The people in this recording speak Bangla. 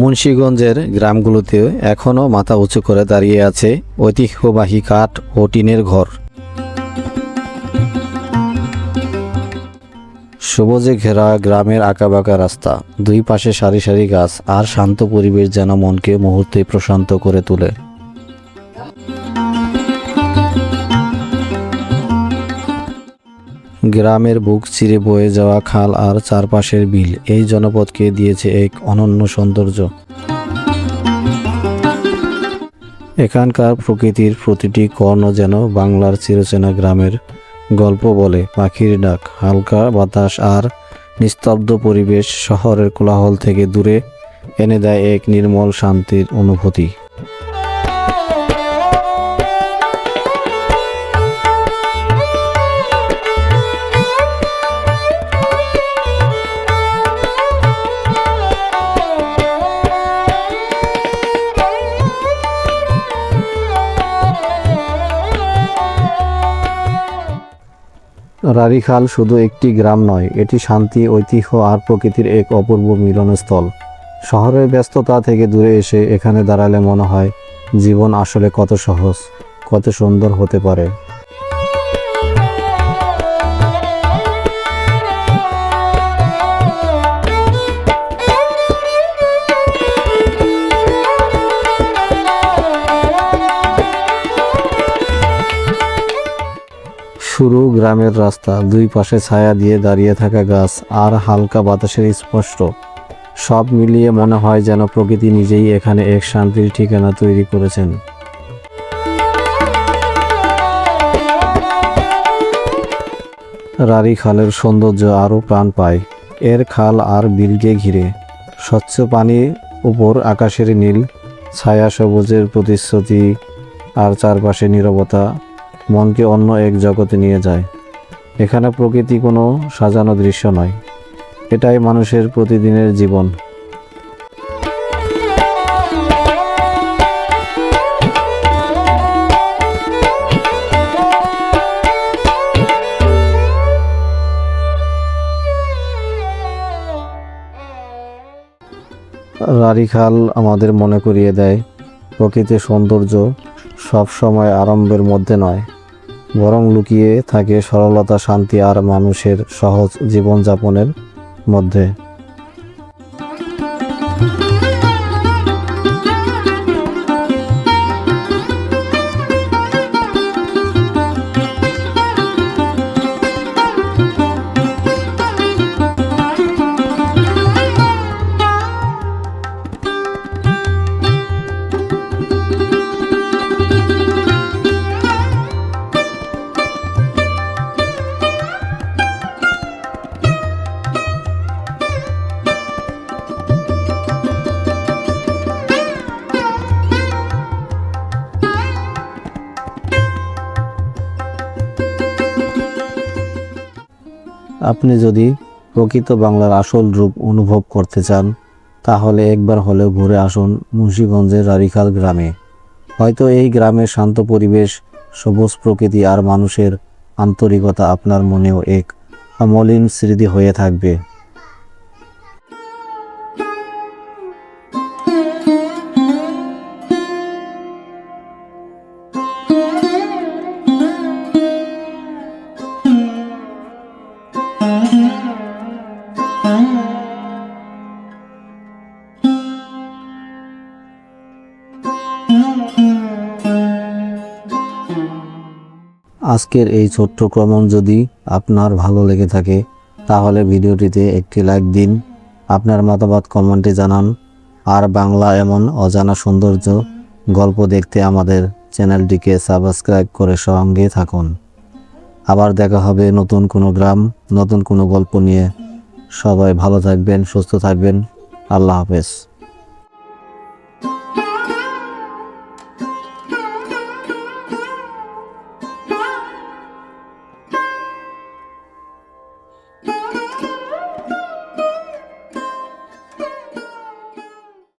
মুন্সিগঞ্জের গ্রামগুলোতে এখনও মাথা উঁচু করে দাঁড়িয়ে আছে ঐতিহ্যবাহী কাঠ ও টিনের ঘর। সবুজে ঘেরা গ্রামের আঁকাবাঁকা রাস্তা, দুই পাশে সারি সারি গাছ আর শান্ত পরিবেশ যেন মনকে মুহূর্তে প্রশান্ত করে তোলে। গ্রামের বুক চিরে বয়ে যাওয়া খাল আর চারপাশের বিল এই জনপদকে দিয়েছে এক অনন্য সৌন্দর্য। এখানকার প্রকৃতির প্রতিটি কর্ণ যেন বাংলার চিরচেনা গ্রামের গল্প বলে। পাখির ডাক, হালকা বাতাস আর নিস্তব্ধ পরিবেশ শহরের কোলাহল থেকে দূরে এনে দেয় এক নির্মল শান্তির অনুভূতি। রারীখাল শুধু একটি গ্রাম নয়, এটি শান্তি, ঐতিহ্য আর প্রকৃতির এক অপূর্ব মিলনস্থল। শহরের ব্যস্ততা থেকে দূরে এসে এখানে দাঁড়ালে মনে হয় জীবন আসলে কত সহজ, কত সুন্দর হতে পারে। শুরু গ্রামের রাস্তা, দুই পাশে ছায়া দিয়ে দাঁড়িয়ে থাকা গাছ আর হালকা বাতাসের স্পর্শ, সব মিলিয়ে মনে হয় যেন প্রকৃতি নিজেই এখানে এক শান্তির ঠিকানা তৈরি করেছেন। রারীখালের সৌন্দর্য আরও প্রাণ পায় এর খাল আর বিলকে ঘিরে। স্বচ্ছ পানির উপর আকাশের নীল ছায়া, সবুজের প্রতিশ্রুতি আর চারপাশে নীরবতা মনকে অন্য এক জগতে নিয়ে যায়। এখানে প্রকৃতি কোনো সাজানো দৃশ্য নয়, এটাই মানুষের প্রতিদিনের জীবন। রারীখাল আমাদের মনে করিয়ে দেয় প্রকৃতির সৌন্দর্য সব সময় আড়ম্বরের মধ্যে নয়, বরং লুকিয়ে থাকে সরলতা, শান্তি আর মানুষের সহজ জীবনযাপনের মধ্যে। আপনি যদি প্রকৃত বাংলার আসল রূপ অনুভব করতে চান, তাহলে একবার হলেও ঘুরে আসুন মুন্সিগঞ্জের রারীখাল গ্রামে। হয়তো এই গ্রামের শান্ত পরিবেশ, সবুজ প্রকৃতি আর মানুষের আন্তরিকতা আপনার মনেও এক অমলিন স্মৃতি হয়ে থাকবে। আজকের এই ছোট্ট ভ্রমণ যদি আপনার ভালো লেগে থাকে, তাহলে ভিডিওটিতে একটি লাইক দিন, আপনার মতামত কমেন্টে জানান, আর বাংলা এমন অজানা সৌন্দর্য গল্প দেখতে আমাদের চ্যানেলটিকে সাবস্ক্রাইব করে সঙ্গে থাকুন। আবার দেখা হবে নতুন কোনো গ্রাম, নতুন কোনো গল্প নিয়ে। সবাই ভালো থাকবেন, সুস্থ থাকবেন। আল্লাহ হাফেজ।